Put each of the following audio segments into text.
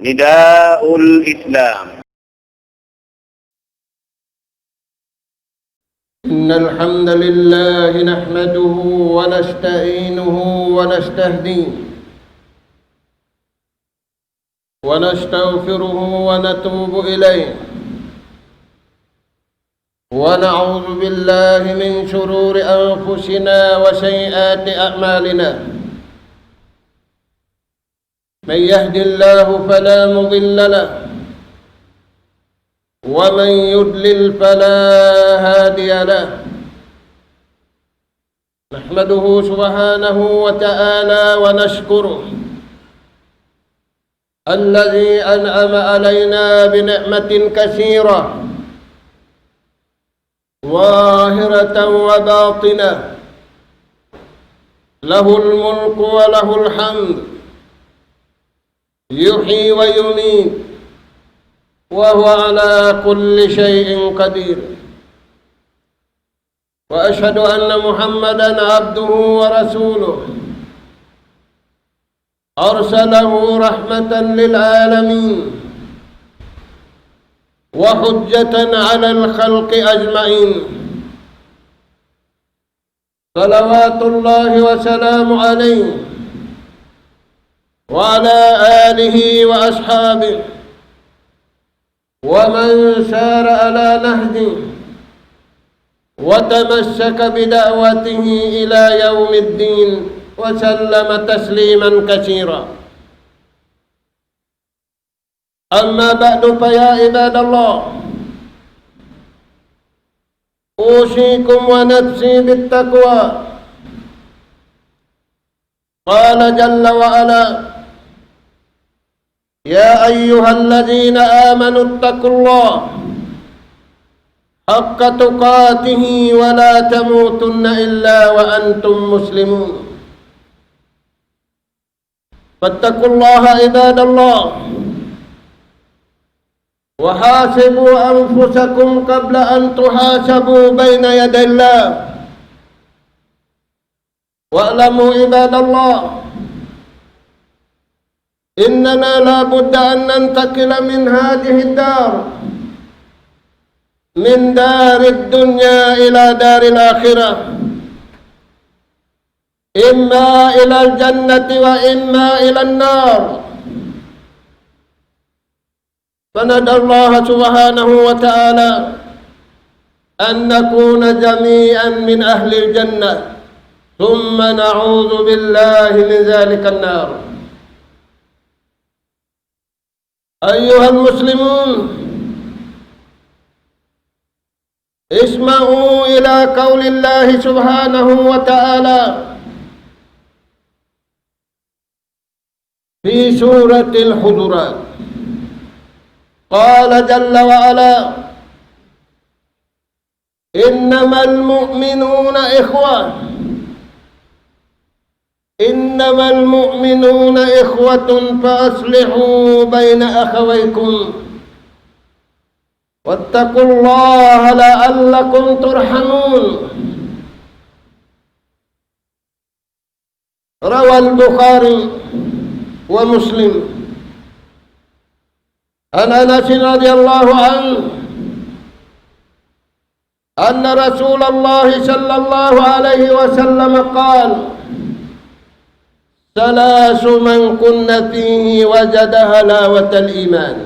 نداء الإسلام. إن الحمد لله نحمده ونستعينه ونستهديه ونستغفره ونتوب إليه ونعوذ بالله من شرور أنفسنا وسيئات أعمالنا. من يهد الله فلا مضل له ومن يضلل فلا هادي له. نحمده سبحانه وتعالى ونشكره الذي أنعم علينا بنعمة كثيرة ظاهرة وباطنة، له الملك وله الحمد، يحيي ويميت وهو على كل شيء قدير. وأشهد أن محمدًا عبده ورسوله أرسله رحمة للعالمين وحجة على الخلق أجمعين، صلوات الله وسلامه عليه وعلى آله وأصحابه ومن سار على نهجه وتمسك بدعوته إلى يوم الدين وسلم تسليما كثيرا. أما بعد فيا عباد الله، أوصيكم ونفسي بالتقوى. قال جل وعلا: يا أيها الذين آمنوا اتقوا الله حق تقاته ولا تموتن إلا وأنتم مسلمون. فاتقوا الله عباد الله، وحاسبوا أنفسكم قبل أن تحاسبوا بين يدي الله. واعلموا عباد الله، إننا لا بد أن ننتقل من هذه الدار، من دار الدنيا إلى دار الآخرة، إما إلى الجنة وإما إلى النار. فندعو الله سبحانه وتعالى أن نكون جميعا من أهل الجنة، ثم نعوذ بالله من ذلك النار. أيها المسلمون، اسمعوا إلى قول الله سبحانه وتعالى في سورة الحجرات. قال جل وعلا: إنما المؤمنون إخوة، إنما المؤمنون إخوة فأصلحوا بين أخويكم واتقوا الله لعلكم ترحمون. روى البخاري ومسلم عن أنس رضي الله عنه أن رسول الله صلى الله عليه وسلم قال: ثلاث من كن فيه وجد حلاوة الإيمان: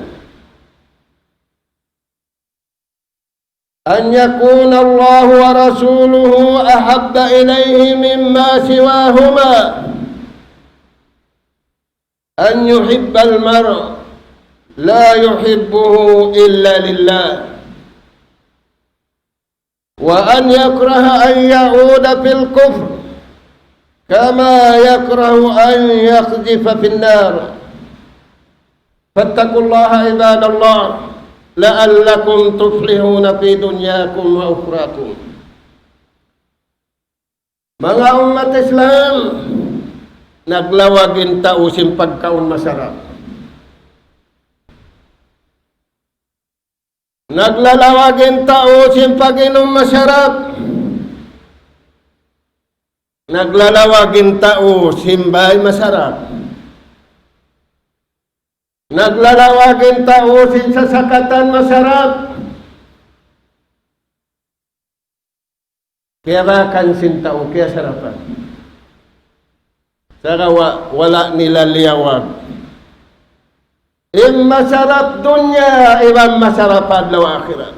أن يكون الله ورسوله أحب إليه مما سواهما، أن يحب المرء لا يحبه إلا لله، وأن يكره أن يعود في الكفر كما يكره أن يقذف في النار. فاتقوا الله عباد الله لعلكم تفلحون في دنياكم وأخراكم. Mga umat Islam, naglawagin tao simpagkaon masarap. Naglalawagin tao simpag-inom masarap. Naglalawagin tao simbay masarap. Naglalawagin tausin sa sakatan masarap. Kaya makansin tao, kaya sarapan. Saka wala nila liyawag. Masarap dunya, ibang masarap adlaw akhirat.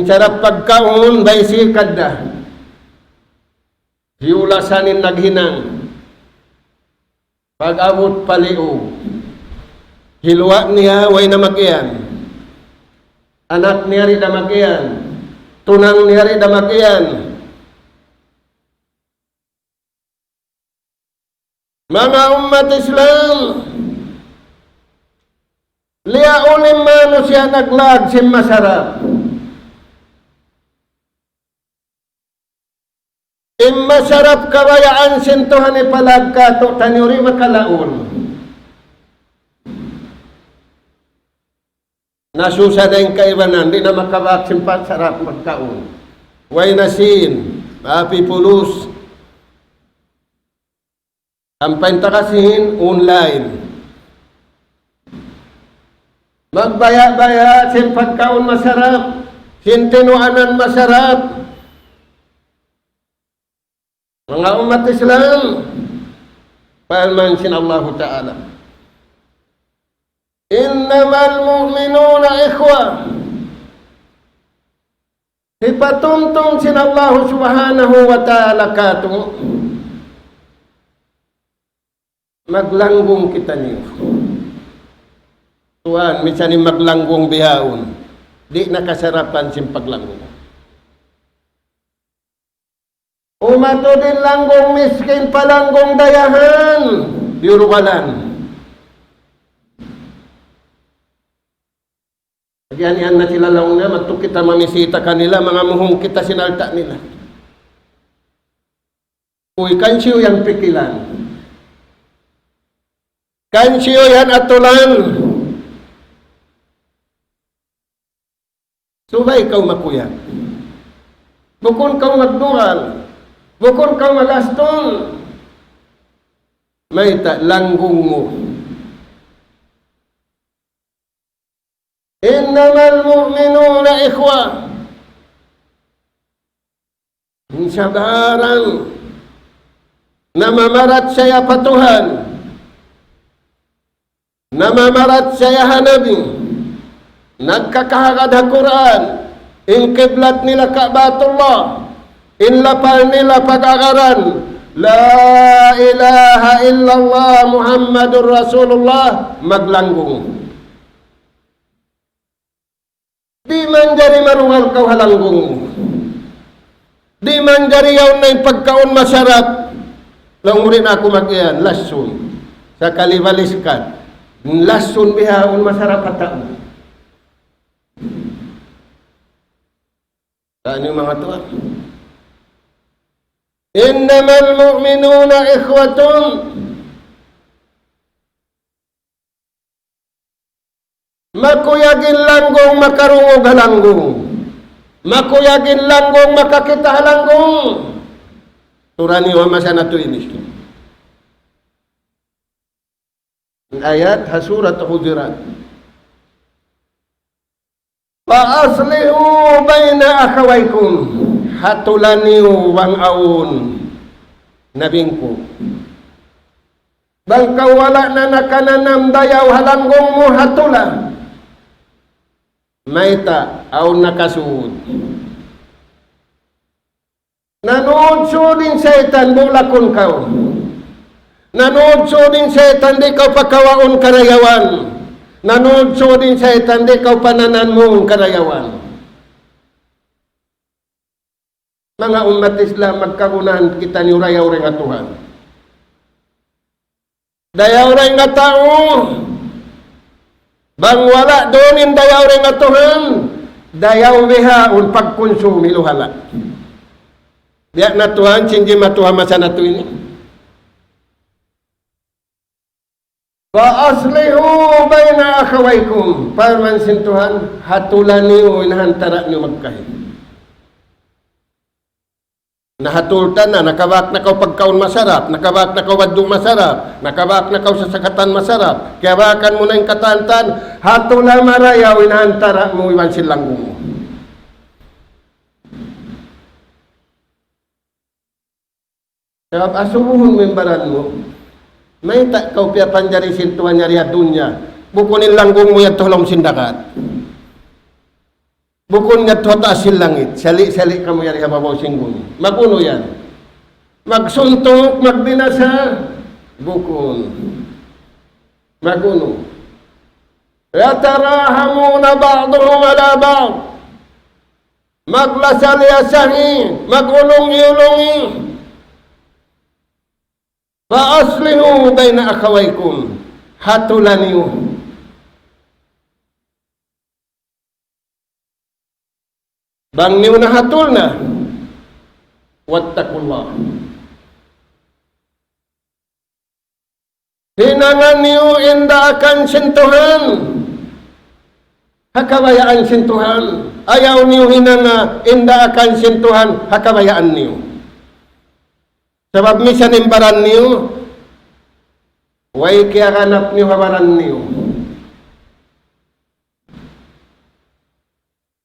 Sarap pagkaon, bay sikad na. Hiulasanin naghinang. Pag-abot paliw. Hilwa niya, way na mag-iyan. Anak niya rin na mag-iyan. Tunang niya rin na mag-iyan. Mga umat Islam, liyaulim mano siya naglag sim masarap. Masarap kabayaan sintuhan ipalag ka to tanyuri makalaon. Nasusa na yung kaibanan, di na makabak simpat sarap magkaon. Way nasin, api pulos. Ang kasihin, online. Magbaya-baya, simpat kaon masarap. Sintinuanan masarap. Mga umat Islam, pamansin Allah Ta'ala. Innamal mu'minuna ikhwa. Ipatuntong sin Allah Subhanahu wa Ta'ala kato. Maglanggong kita niyo. Tuhan, misanin maglanggong bihaon. Di nakasarapan sin paglanggong. Umato din langgong miskin palanggong dayahan. Biurukalan. Yan na sila lang na, magto kita mamisita kanila, mga muhong kita sinalta nila. Uy, kansiyo yan pikilan. Kansiyo yan atulan. Subay ikaw makuyan. Bukon kau magdural. Bukod kang magaston, may langgong mo. Innamal mu'minuna ikhwa. Sabarang namamarat saya patuhan, namamarat saya hanabi, nagkakahagad ha Quran, inkiblat nila Ka'batullah, inlapal nila pag-agaran La ilaha illallah Muhammadur Rasulullah, maglanggong. Di man jari marungal kau halanggong. Di man jari yaw na yung pagkaon masarap. Langurin ako mag-iyan, lasun. Sa kalibaliskan, lasun bihaon masarap ataon. Saan yung mga tuwa? Innamal mu'minuna ikhwatun. Makuyagin langgong makarungog halanggong. Makuyagin langgong makakita halanggong. Turani wa masana tu ini. Ayat Surat Hujurat. Fa aslihu baina akhawaykum. Hatulaniu wang aun nabingku. Bangkau wala na nakananam dayaw halanggong mo hatula. Maita aun nakasud. Nanood sudin setan bulakon kau. Nanood sudin setan di kau pakawaon karayawan. Nanood sudin setan di kau pananan mong karayawan. Mga umat Islam, magkagunahan kita ni urayaw nga Tuhan. Dayaw rin nga tao, bang wala donin dayaw rin nga Tuhan, dayaw bihaon pagkonsumi luhala. Biyak na Tuhan, sinji matuha masa na tuwin. Fa aslihu bayna akhawaykum, parmansin Tuhan, hatulan niyo, inahantara niyo magkahit. Nahatultan na, nakabak na kaw pagkaon masarap, nakabak na kaw wadong masarap, nakabak na kaw sa sakatan masarap, kaya bakan mo na yung katantan, hatula marayaw, inahantara mo iwan silang mo. Kaya asubuhon mo yung baran mo, may tak kau pia panjari sintuan nyari dunya, bukunin langgong mo yung tulong sindakat. Bukon nga tuwa asil langit, sali-sali ka mo yan hababaw singgung. Maguno yan. Magsuntok, magbinasa, bukon. Maguno. Yatarahamuna ba'duhum ala ba'd. Maglasali-asahi, magulong-ulongi. Faaslihu bayna akhawaykum. Hatulaniyo. Bang niyo na hatul na. Wattakullah. Hinangan niyo inda akan sentuhan. Hakabayaan sentuhan. Ayaw niyo hinanga inda akan sentuhan. Hakabayaan niyo. Sebab misan imbaran niyo. Way kaya ganap niyo habaran niyo.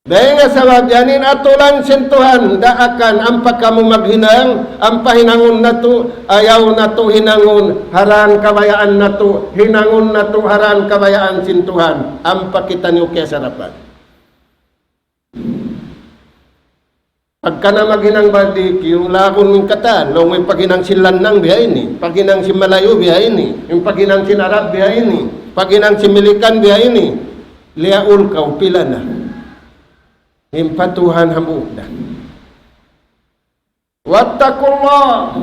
Dahil nga sabab yanin atulan sentuhan daakan ampa kamu maghinang ampa hinangon na to ayaw na to hinangon haran kabayaan na to hinangon na to haran kabayaan sentuhan ampa kita niyo kaya sarapan. Pagka na maghinang badik yung lakon ng katan long may paghinang silan nang biyain ni paghinang si Malayo biyain ni yung paghinang si Arab biyain ni paghinang si Milikan biyain ni liaul kau pila na impatuhan hamuk dah. Wattaqullah.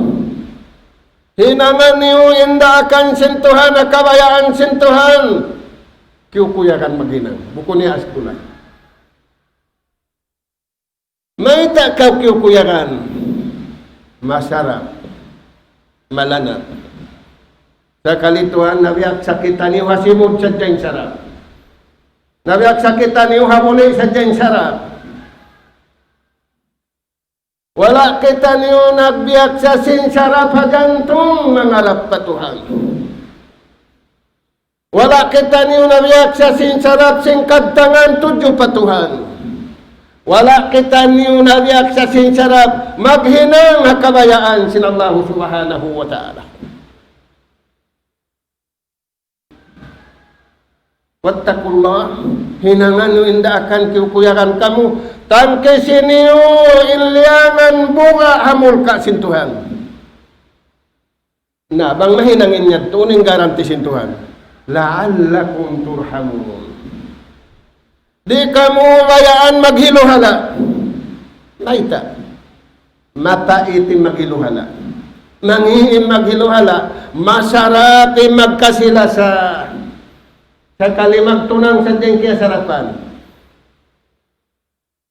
Hinangan niyo inda akan sentuhan kabayaan sentuhan. Kiukuyakan maghinang. Buku ni askulah. May tak kau kiukuyakan. Masarap. Malanap. Sakali Tuhan nabiyak sakitan niyo hasimud sa dyan sarap. Nabiyak sakitan niyo hamuli sa dyan sarap. Wala kita niyo nagbiyak sa sinsarap hagantong mangarap pa Tuhan. Wala kita niyo nagbiyak sa sinsarap singkad tangan tujuh pa Tuhan. Wala kita niyo nagbiyak sa sinsarap maghinang kabayaan sinallahu subhanahu wa ta'ala. Wattaqullah, hinangan niyo inda akan kiukuyakan kamu tangke siniyo ilyangan bunga hamul ka sintuhan. Na bang mahinangin niya tuning garanti sintuhan. La'allakum turhamun. Di kamu bayaan maghiluhala. Naita. Mata itim maghiluhala. Mangiim maghiluhala. Masarap magkasilasa. Sa kalimag tunang sa diyang kaya sarapan.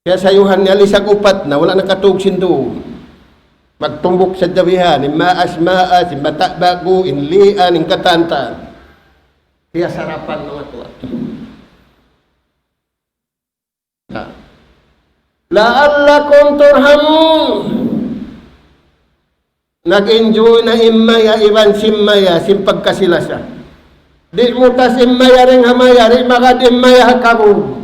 Kaya sayuhan niya lisag upat na wala nakatugsin doon. Magtumbok sa dawihan, maas-maas, mata-bago, inlian, katanta. Kaya sarapan mga tuwa. La'allakum turhamun. Nag-enjoy na imaya, iban simmaya, simpagkasilasa. Di mo tas imaya rin hamaya, di makadimaya hakamu.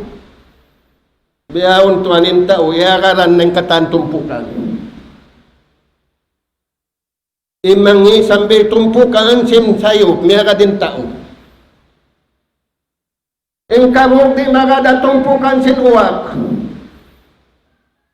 Biyaon tuanin tao, iakaran ng katantumpukan. Imangi sambil tumpukan sim sayop, miya ka din tao. Kamu di makada tumpukan sin uwak.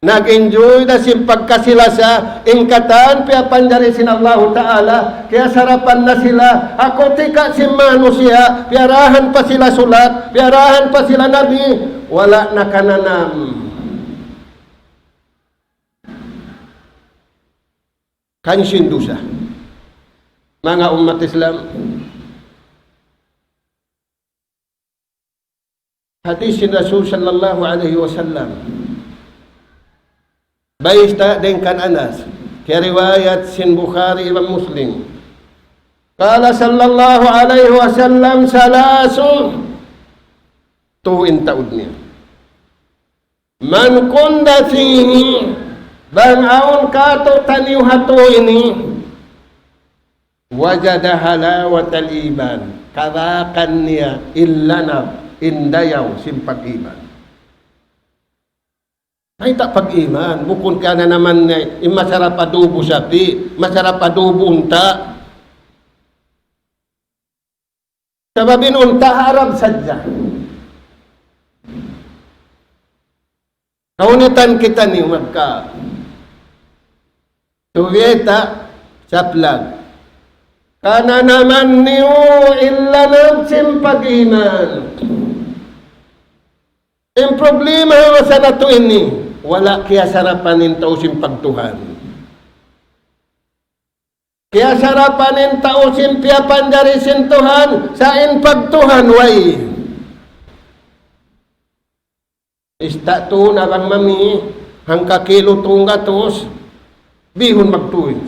Nag-enjoy na sim pagkasilasa, ingkatan, piyapanjari sin Allah Ta'ala, kaya sarapan na sila, ako tika sim manusia, piarahan pa sila sulat, piarahan pa sila nabi, wala na kananam. Kansin dusa. Mga umat Islam, hadis si Rasul sallallahu alaihi wasallam, baista dengan Anas, ke riwayat sin Bukhari Imam Muslim. Qala sallallahu alaihi wasallam salasun tuhin taudnya. Man kunda fihi Bang aon ka to taniw hato ini, wajada halawatal iman, karakan niya illanab, indayaw, simpag-iman. Ay tak pag-iman, bukod ka na naman masarap adobo sapi, masarap adobo unta. Sababin unta harap sadya. Kaunitan kita ni magka. Tuweta saplag. Kana naman niyo illanab simpag-iman. Ang problema sa nato ini, wala kaya sarapanin tao simpagtuhan. Kaya sarapanin tao simpiapan dari sintuhan, sa inpagtuhan way. Ista to na lang mami, hangka kilo tong gatos, bihon magtuin.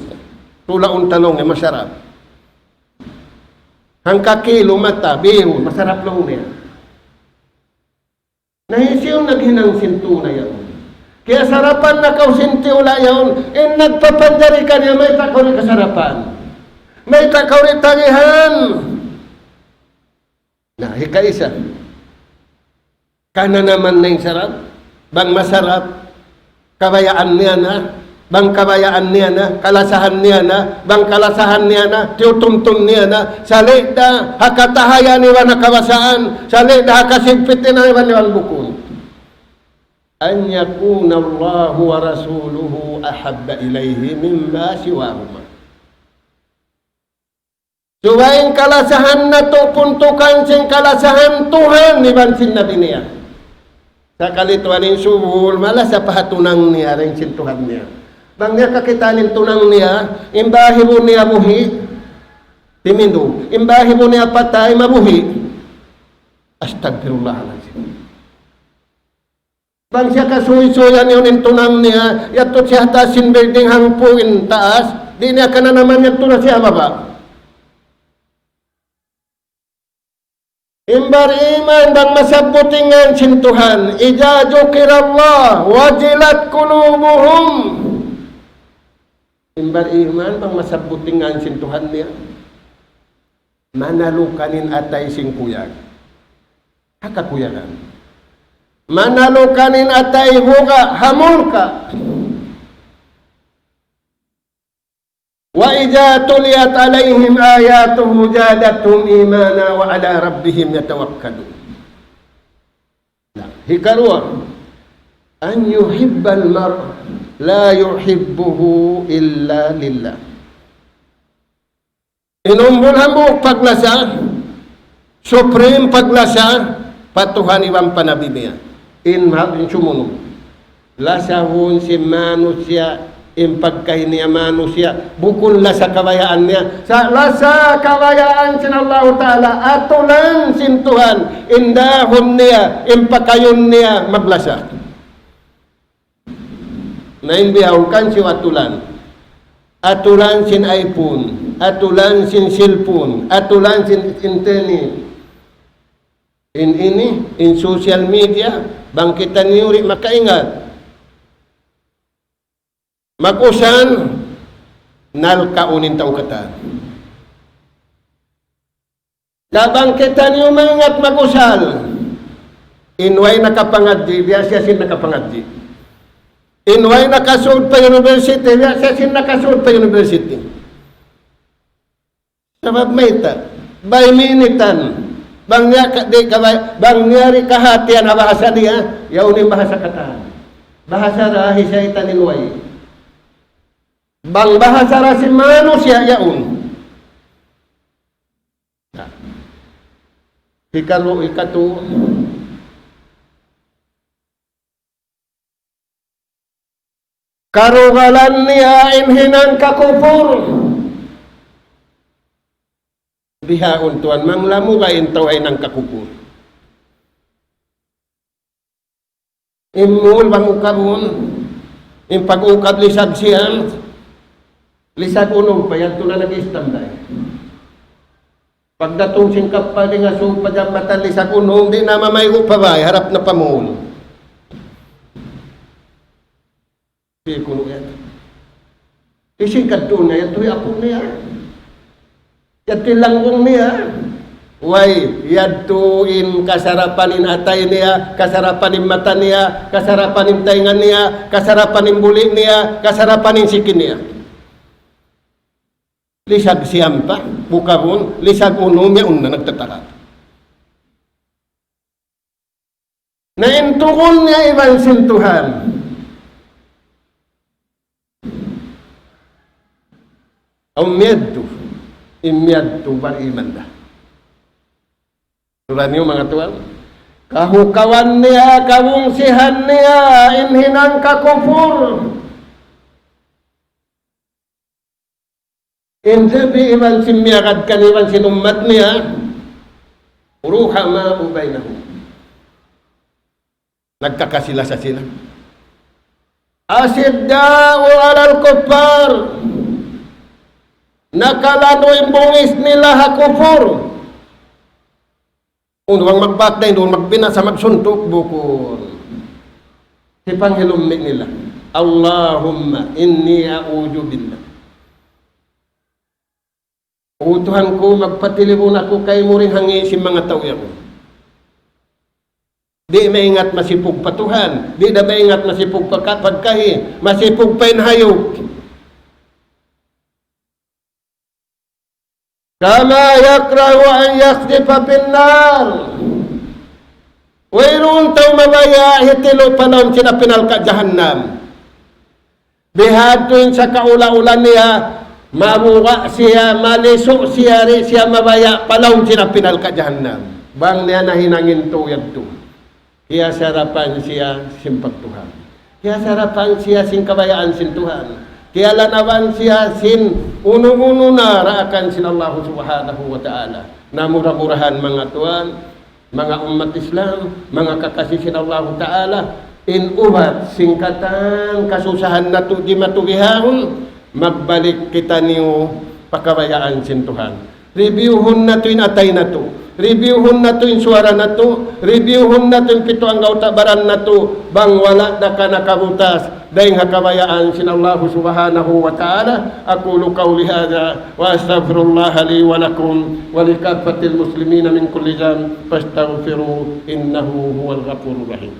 Tulaon talong masarap. Hangka kilo mata, bihon, masarap lang niya. Nahisiw naghinang sinto na yan. Kaya sarapan na kau sintiw na yan, nagpapandari ka niya, may takaw ni kasarapan. May takaw ni tangihan. Hikaisa. Kana naman na yung sarap. Bang masarap, kabayaan niya na. Bang kabayaan niya na, kalasahan niya na. Bang kalasahan niya na, tiutumtum niya na. Salik na, hakatahayan niwa na kawasaan. Salik na, hakasigpitin na niwan bukun. An yakuna Allah wa rasuluhu ahabba ilayhi mimma siwahuma. Suwain kalasahan na to puntukan sing kalasahan Tuhan ni bansin nabi niya. Sa kalituan ng suhul, malas sa pahatunang niya rin sin Tuhan niya. Bang niya kakitanin tunang niya, imbahi mo niya buhi, timindo. Imbahi mo niya patay, mabuhi. Astagfirullahaladzim. Bang siya kasuy-suyan yun yung tunang niya, yatot siya tasin building hangpuin taas, di niya ka na naman yung tunang siya baba. Imbar iman bang masabutingan sintuhan, ija jukirallah, wajilat kulubuhum. Imbar iman bang masabutingan sintuhan niya, manalukanin atay sing kuyag. Hakakuyagan. Manalukanin atay buka, hamul ka. Wa ija tuliyat alaihim ayatuhu jadatum imana wa ala rabbihim yatawakkalun. Hikarua, an yuhibbal mar' la yuhibbuhu illa lillah. Inumbol hambuk paglasa, supreme paglasa, patuhan iwang panabimiya. In sumunod. Lasahun si manusia, impagkahin niya manusia, bukul lasa kabayaan niya. Sa lasa kabayaan sin Allah Ta'ala, atulan sin Tuhan, indahon niya, impakayon niya maglasa. Naimbihaw kan si atulan. Atulan sin iPhone, atulan sin cellphone, atulan sin internet. In social media, bangkitan niyo rin makaingat. Mag-usan, nalkaunin tao kata. Nabangkitan niyo maingat mag-usal. Inway nakapangadji, biya siya sin nakapangadji. Inway nakasuod pa university, biya siya sin nakasuod pa university. Sabab may ta, by minitan, bang niyari kahatian na bahasa niya, yaunin bahasa kata. Bahasa rahi siya itaninway. Bang bahasa rahi manusia yaun. Hikalu ikatu. Karugalan niya inhinan kakupur. Bihaon tuan manglamu kain taway ng kakupur. Imul bangukabun, impag-ukab lisag siyang, lisag unong pa yan na nag-istanday. Pagdatong singkap pa rin nga supa dyan mata lisag unong, di na mamayo pa ba, harap na pamul. Di kuno yan. Isikat doon na yato'y ako niya. Yato'y langgong niya. Way, yatuin kasarapanin atay niya, kasarapanin mata niya, kasarapanin taingan niya, kasarapanin buli niya, kasarapanin sikin niya. Lisag siyam pa, bukabon, lisag uno niya una nagtatarat. Naintukon niya ibang sintuhan. Imyadto barimanda. Surah niyo mga tuwang. Kahukawan niya, kawungsihan niya, inhinang kakufur. Insabi iman simyakad kaniman sinummat niya, uruha maubay na ho. Nagkakasila sa sila. Asidda'u alal kuffar. Nakalano'y bungis nila hakufur. Kung doon magbakday, doon magbinasa, magsuntok, bukol. Si panghilumik nila, Allahumma inni a'udhu billah. O Tuhan ko, magpatilibon ako kay mo rin hangi si mga tauya ko. Di maingat masipog patuhan, di na maingat masipog pagkahi, masipog painhayog. Kama yakrahu an yakhdifa pinnar. Wairun taw mabaya hitilo panahon sina pinal ka jahannam. Bihadun sa kaula-ulan niya, mabuka siya, maliso siya, siya mabaya panahon sina pinal ka jahannam. Bang niya nahinangin to yadto. Kaya sarapan siya simpag Tuhan. Kaya sarapan siya sin kabayaan sin Tuhan. Kaya lanawan siya sin uno-uno na raakan sin Allah subhanahu wa ta'ala. Na murah-murahan mga tuan, mga umat Islam, mga kakasisin Allah ta'ala, in ubat singkatan kasusahan na to di matugihahon, magbalik kita niyo pakabayaan sin Tuhan. Reviewhon na to in atay na to. Reviewhon na to in suara na to. Reviewhon na to in pito ang gautabaran na to. Bang wala na ka nakabutas. Dahil hakabayaan sin Allah subhanahu wa ta'ala. Aqulu qawli hadha wa astaghfirullah li wa lakum wa likaffatil muslimina min kulli dhanb fastaghfiru innahu huwal ghafurur rahim.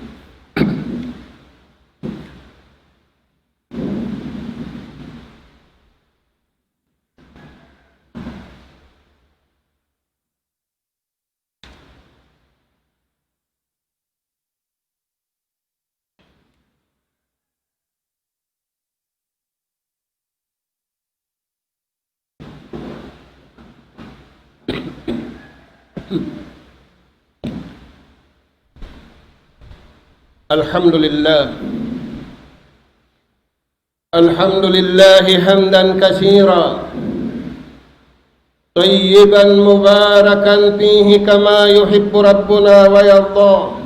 Alhamdulillah hamdan katsira tayyiban mubarakan fihi kama yuhibbu rabbuna wa yarda.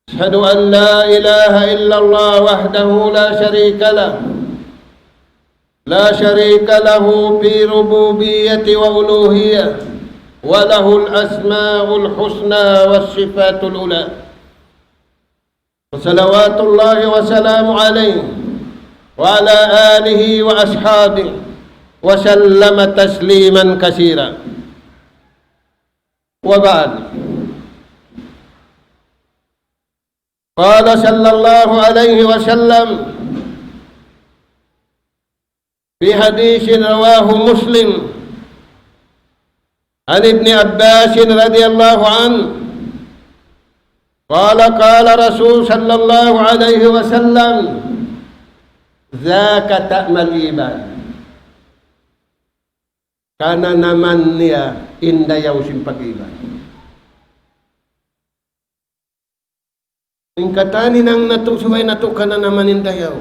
Ashhadu an la ilaha illallah wahdahu la syarika lah. La syarika lahu fi rububiyyati wa uluhiyyah. وله الأسماء الحسنى والصفات الأولى وصلوات الله وسلام عليه وعلى آله وأصحابه وسلم تسليما كثيرا وبعد قال صلى الله عليه وسلم في حديث رواه مسلم عن ابن عباس رضي الله عنه قال قال رسول صلى الله عليه وسلم ذاك ta'mal iman. Kana naman niya indayaw sin pag-iman. Ingkatani nang natusubay nato kana naman indayaw.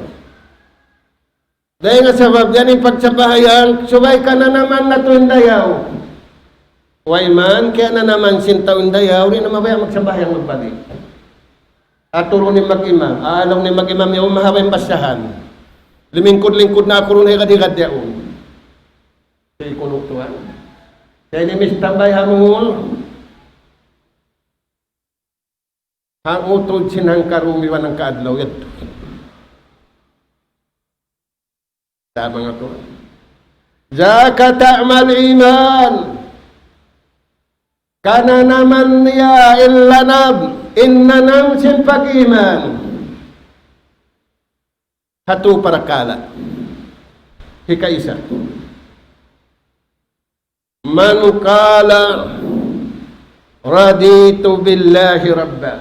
Dahil nga sabab yan yung pagsabahayang subay kana naman nato indayaw. Waiman, kaya na naman sintaw dayaw, rin na mabaya magsabayang magbalik. At turo ni mag-imam, alaw ni mag-imam yung mahawang basahan. Limingkod-lingkod na ako rin ay kadigad-yaon. Kaya kunuktuhan. Kaya ni Mr. Bay hamungol, hang utod sinang karumiwan ng kaadlaw yato. Tama nga to. Zaka ta'mal iman. Kana naman niya illanab. Innanam simpak iman. Hatu parakala. Hikaisa. Manukala raditu billahi rabba.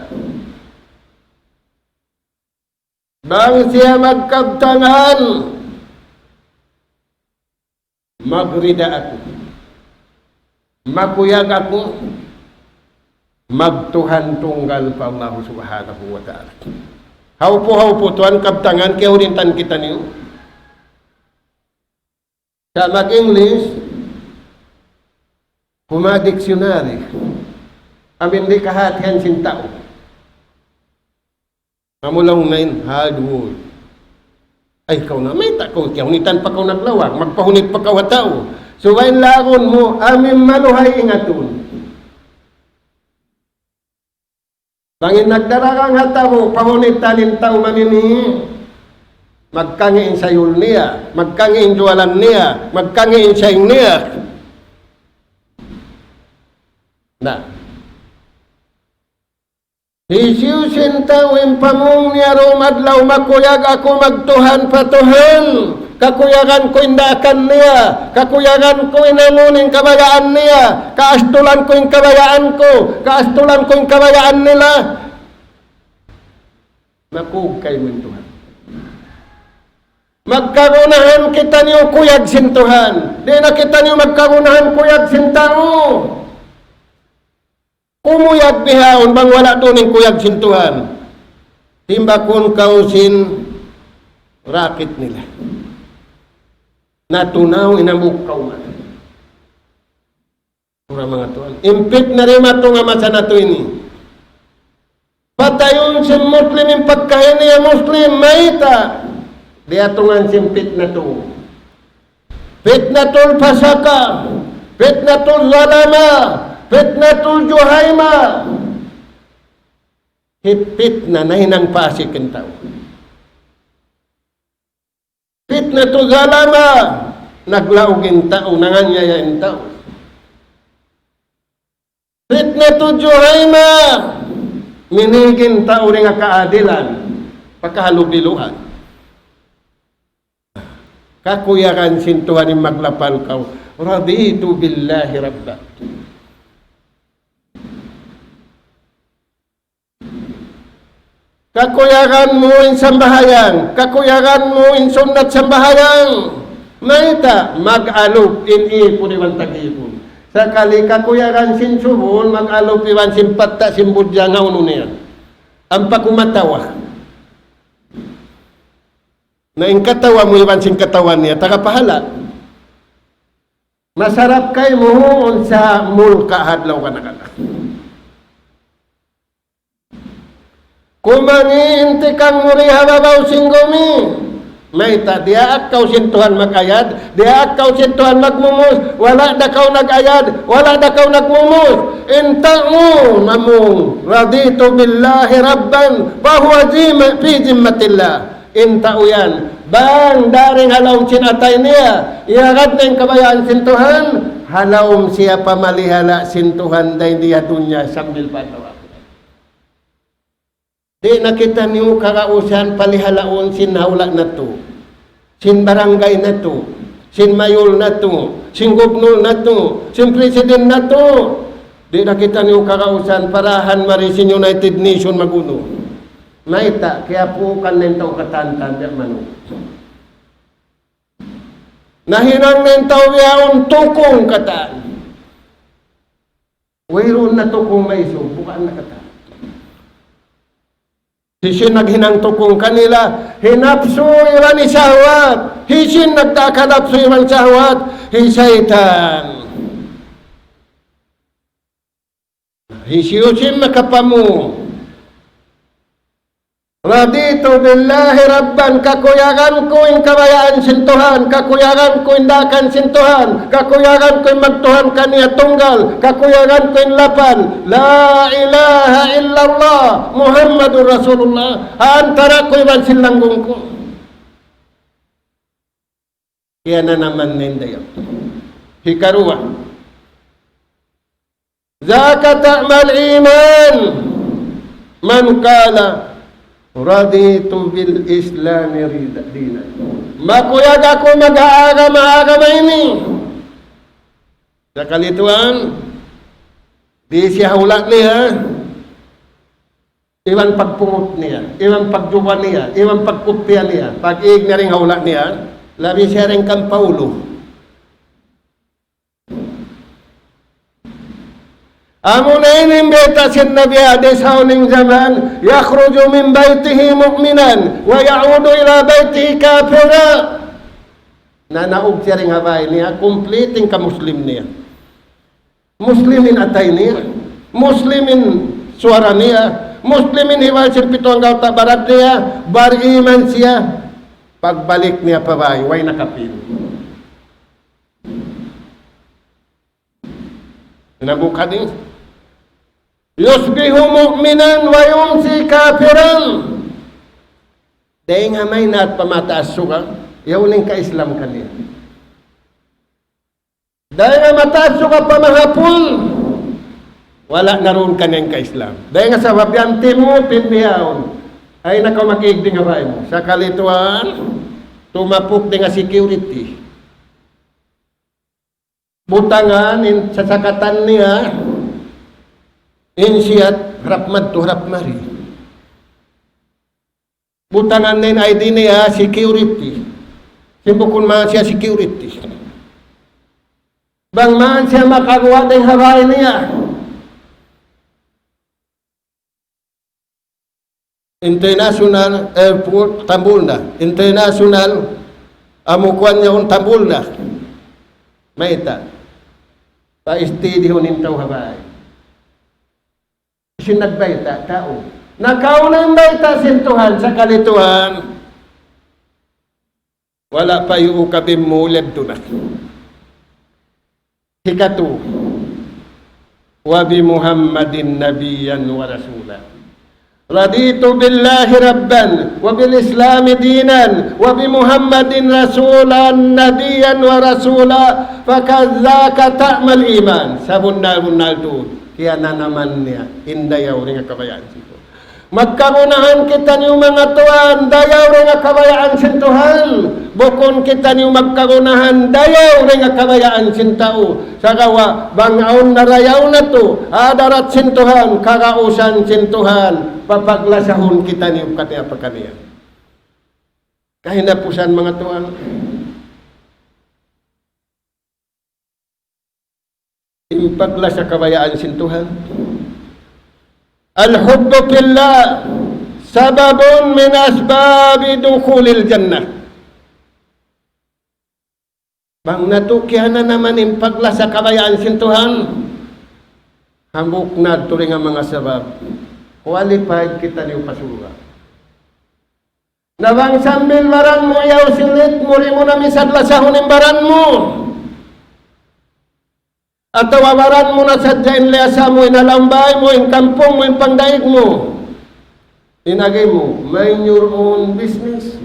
Bang siya magkabtangan, magrida ako, makuyag ako, magtuhan tunggal pa Allah subhanahu wa ta'ala. Haupo tuan kabtangan, kaya urintan kita niyo. Sa mag-English, dictionary, amin di kahatian sintao. Amulang nain, hard word. Ay, ikaw na, may tako, kiyunitan pa kau naglawag, magpahunit pa kau hatao. So, wain lagon mo, amin maluhay ingatun. Bangin nagdarakang hatao, pahunit talin tao manini. Magkangiin sayul niya, magkangiin jualan niya, magkangiin sayang niya. Nah, hisiusin tawin pamong niya rumadlaw makuyag ako magtuhan patuhan. Kakuyagan ko indakan niya, kakuyagan ko inamuning kabayaan niya, kaastulan ko yung kabayaan ko, kaastulan ko yung kabayaan nila. Nakugkay mo yung Tuhan. Magkagunahan kita niyo kuyag sintuhan. Di na kita niyo magkagunahan kuyag sintao. Kumuyag bihaon bang wala doon yung kuyag sintuhan. Timba kun kausin rakit nila. Natunaw inamukaw man. Mga mga tuan. Impit na rin mato nga masa na to ini. Patayon si Muslim yung pagkain niya Muslim, maita. Di atungan simpit na to. Fitnatul pasaka, fitnatul zalama, fitnatul juhaima. Hipit na nahinang pasik ang tao. Fitnatul zalama, naglaugin tao, nanganyayain tao. Fitnatul juhaima, minigin tao rin ang kaadilan, pagkahalubiluhan. Kakuyakan sintuhan yung maglapal kau. Raditu billahi rabba. Kakuyakan mo yung sambahayan. Kakuyakan mo yung sunat sambahayan. Maita, mag-alop in-ipon iwan tag-ipon. Sakali kakuyakan sinsubon, mag-alop iwan simpatta simbudya nga uno niya. Ang pakumatawa. Na yung katawa mo iwan sing katawan niya, tagapahala. Masarap kay mo sa mulka hadlaw ka na ka. Kumanginti kang muri hababaw singgumi. May ta, diaak kau sintuhan mag-ayad, diaak kau sintuhan magmumus, wala da kau nag-ayad, wala da kau nagmumus. Inta'u namung, raditu billahi rabban, bahuwa fi zimmatillah. Inta'u yan, bang daring halawm sinatay niya, iagad na yung kabayaan sintuhan, halawm siya pamalihala sintuhan dahil diya dunya sambil patawa. Di nakita niyo karausan palihalaon sin hawla na to, sin barangay na to, sin mayol na to, sin gubnol na to, sin president na to. Di nakita niyo karausan parahan marisin United Nation maguno. Naita, kaya po kanentaw katantan di manu. Nahinang nentaw yaon tukong katan. Wayroon na tukong maiso, bukaan na katan. Hisin naghinang tukong kanila, hinapso iwan isahwat. Hisin nagdakanapso iwan sahwat, hisaitan. Hisiyusin makapamu. Raditu billahi rabban, kakuyagan ko yung kabayaan sintuhan, kakuyagan ko yung dakan sintuhan, kakuyagan ko yung magtuhan kaniya tunggal, kakuyagan ko yung lapan, la ilaha illallah, Muhammadur Rasulullah, antara ko yung silanggung ko. Kaya na naman nindayo. Hikaruwa. Zaka ta'mal iman. Man kala raditu bil islami dinan. Makuyag ako mag-aagama-agama ini. Sa kalituan, di siya hula niya. Iwan pagpungot niya, iwan pagjuwa niya, iwan pagkupya niya. Pag-iig na rin hula niya, labi siya rin kang Paulo. Amo na inimbeta sin Nabi Adi sa uning zaman, yakhruju min baytihi mu'minan, wa ya'udu ila baytihi kafira. Nanaog siya rin habay niya, completing ka Muslim niya. Muslimin atay niya, Muslimin suara niya, Muslimin hiwal sirpito ang gauta barat niya, bariman siya. Pagbalik niya pabay, way nakapil. Nabuka din. Yusbihu mu'minan wa yumsi kafiran. Dahil nga may naat pamataas suka, yawning ka-Islam kaniya. Dahil nga mataas suka pamahapon, wala na roon kaniyang ka-Islam. Dahil nga sa wabyanti mo, pindihaon, ay nakamakig din nga ba mo. Sa kalituan, tumapok din nga security. Butangan, sa sakatan niya, insiyat, rapmad to rapmari. Butangan din ID niya, security. Sibukun man siya security. Bang man siya makagawa din hawaii niya. International Airport, Tambulna. International, amukuan niya yung Tambulna. Maita. Pa-steady ho nintaw habay. Sinagbayta, tao. Nakauna yung bayta sintuhan sa kalituhan. Wala pa yung kabim mulad doon. Hikatu. Wabi Muhammadin Nabiyan wa Rasulah. Raditu billahi rabban wa bil islami dinan wa bi Muhammadin rasulan nabiyan wa rasula fakadzaka ta'mal iman. Sabun-nal doon. Kaya na naman niya, indayaw rin ang kabayaan sito. Magkagunahan kita niyo mga tuwan, dayaw rin ang kabayaan sintuhan. Bukon kita niyo magkagunahan, dayaw rin ang kabayaan sintao. Sa gawa, bangaon na rayaw na to, adarat sintuhan, kakausan sintuhan, papaglasahon kita niyo katiya pagkaniya. Kahinapusan mga tuwan. Impagla sa kabayaan sintuhan. Al-hubbu fillah sababun min asbabi dukhulil jannah. Bang natukyan na naman impagla sa kabayaan sintuhan. Hambuk na turing ang mga sabab. Qualified kita niyo pasura. Nabang sambil baran mo yaw silit, muri mo na misadla sa huning baran mo. At tawabaran mo na sa dyan lesa mo, inalambay mo, in kampong mo, in pangdaig mo. Inagay mo, mind your own business.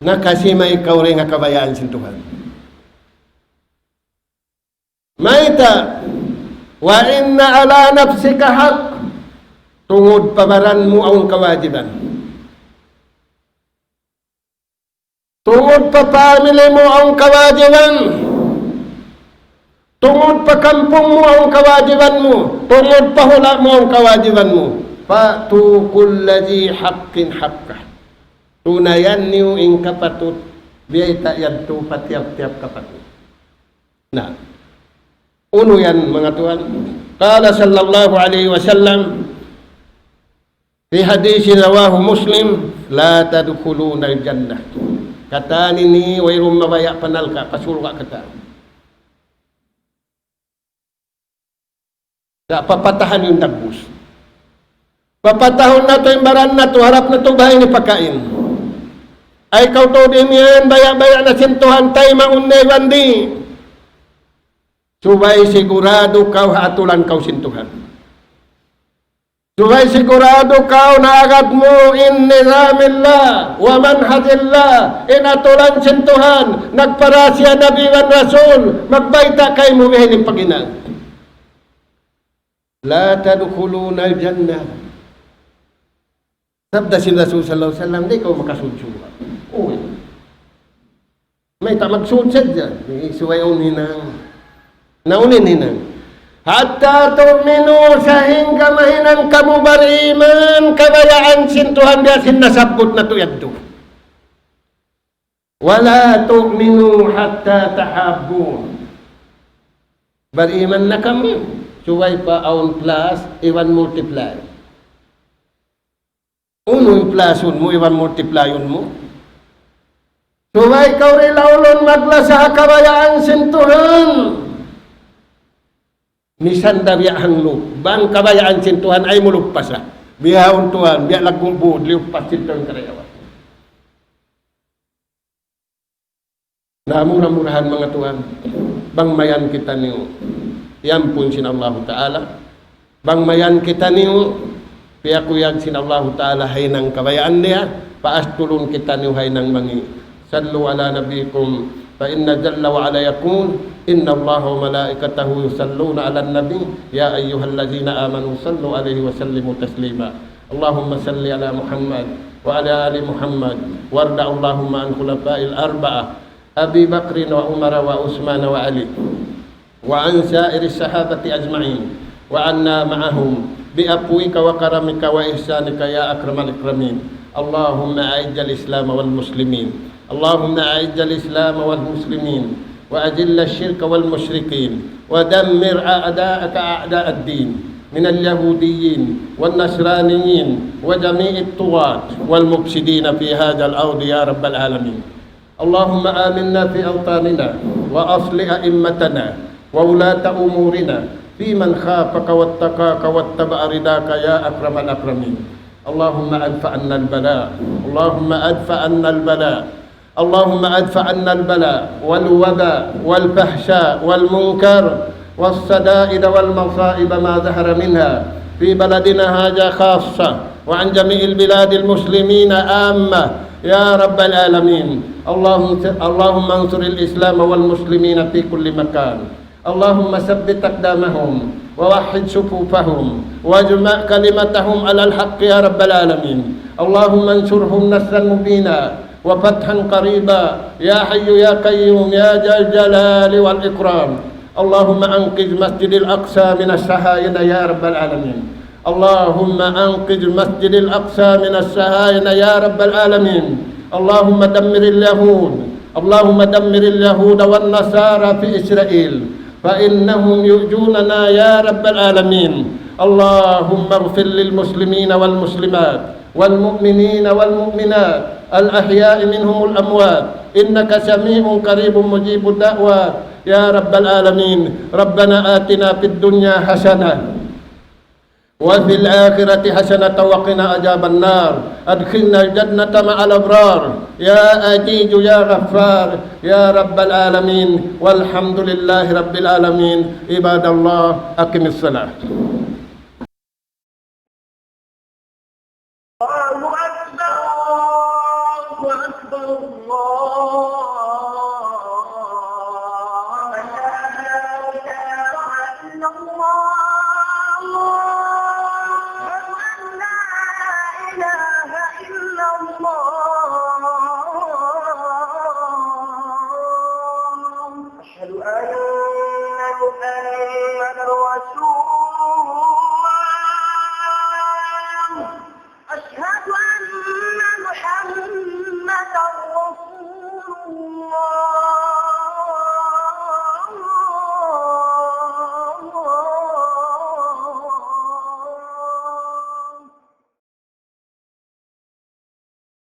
Na kasi may ikaw rin nga kabayaan sintuhan. Maita, wa inna ala nafsika haq, tungod pabaran mo ang kawajiban. Tungod pa family mo ang kawajiban. Tungod pa kampong mo ang kawajiban mo. Tungod pa hula mo ang kawajiban mo. Fatu kulladhi haqqin haqqa. Tunayan niyo ing kapatut. Biyay ta'yad tu patiap-tiap kapatut. Na. Uno yan mga tuan. Qala sallallahu alaihi wasallam. Fi hadisi rawahu Muslim. La tadkhuluna al-jannah. Kata nini wairum mabaya panalka pasurga kata. Da papatahan yung dagbus. Papatahon na to yung baran na to, harap na to bahay ni pagkain. Ay kau to din yan, baya-baya na sintuhan tay maunay bandi. Subay sigurado kau hatulan kau sintuhan. Suway sigurado ka na agad mo in nizamillah wa manhajillah inatulan sintuhan nagparasya Nabi wa Rasul magbaita kay mo bihin paginang. La tadkhuluna al-jannah. Sabda si Rasul sallallahu alaihi wasallam, di ko makasudsuwa. Uy. May tamagsudsad dyan. Isuwayon hinang. Naunin hinang. Hatta tu'minu sa hingga mahinang kamu bariman kabayaan sintuhan dia sinasabot na tuyaddo. Wala tu'minu hatta tahabbu. Bariman na kami. Suway pa aun plus, iwan multiply. Uno yung plusun mo, iwan multiplyon mo. Suway kaw rilawlon maglasa kabayaan sintuhan. Misan da biyahang lup. Bang kabayaan sintuhan ay mulugpas na. Biyahon tuhan, biya lagbumbud, liupas sintuhan karayawan. Namura-murahan mga tuhan. Bang mayan kita niyo. Yan pun sin Allah Ta'ala. Bang mayan kita niyo. Piyakuyag sin Allah Ta'ala hay nang kabayaan niya. Paastulun kita niyo hay nang mangi. Sallu ala nabikum. Fa inna jalla wa ala yakun. Inna Allah wa malaikatahu yusalluna ala nabi. Ya ayyuhallazina amanu sallu alaihi wa sallimu taslima. Allahumma salli ala Muhammad. Wa ala ali Muhammad. Warda Allahumma an khulafa'il arba'ah. Abi Bakrin wa Umar wa Utsman wa Ali. وعن سائر الصحابة أجمعين وعنا معهم بأفوك وكرمك وإحسانك يا أكرم الأكرمين. اللهم أعز الإسلام والمسلمين. اللهم أعز الإسلام والمسلمين وأذل الشرك والمشركين ودمر أعداءك أعداء الدين من اليهوديين والنصرانيين وجميع الطغاة والمفسدين في هذا الأرض يا رب العالمين. اللهم آمنا في أوطاننا وأصلح أئمتنا وولاة أمورنا في من خافك واتقاك واتبع رداك يا أكرم الأكرمين. اللهم أدفع عنا البلاء. اللهم أدفع عنا البلاء. اللهم أدفع عنا البلاء والوباء والفحشاء والمنكر والسدائد والمصائب ما ظهر منها في بلدنا هذا خاصة وعن جميع البلاد المسلمين عامة يا رب العالمين. اللهم انصر الإسلام والمسلمين في كل مكان. اللهم ثبت أقدامهم ووحد صفوفهم واجمع كلمتهم على الحق يا رب العالمين. اللهم انصرهم نصرا مبينا وفتحا قريبا يا حي يا قيوم يا ذا الجلال والإكرام. اللهم أنقذ مسجد الأقصى من الصهاينة يا رب العالمين. اللهم أنقذ مسجد الأقصى من الصهاينة يا رب العالمين. اللهم دمر اليهود. اللهم دمر اليهود والنصارى في إسرائيل فإنهم يؤذوننا يا رب العالمين. اللهم اغفر للمسلمين والمسلمات والمؤمنين والمؤمنات الأحياء منهم الأموات إنك سميع قريب مجيب الدعوات يا رب العالمين. ربنا آتنا في الدنيا حسنة وفي الآخرة حسنة وقنا عذاب النار. أدخلنا الجنة مع الأبرار يا عزيز يا غفار يا رب العالمين. والحمد لله رب العالمين. عباد الله أقم الصلاة.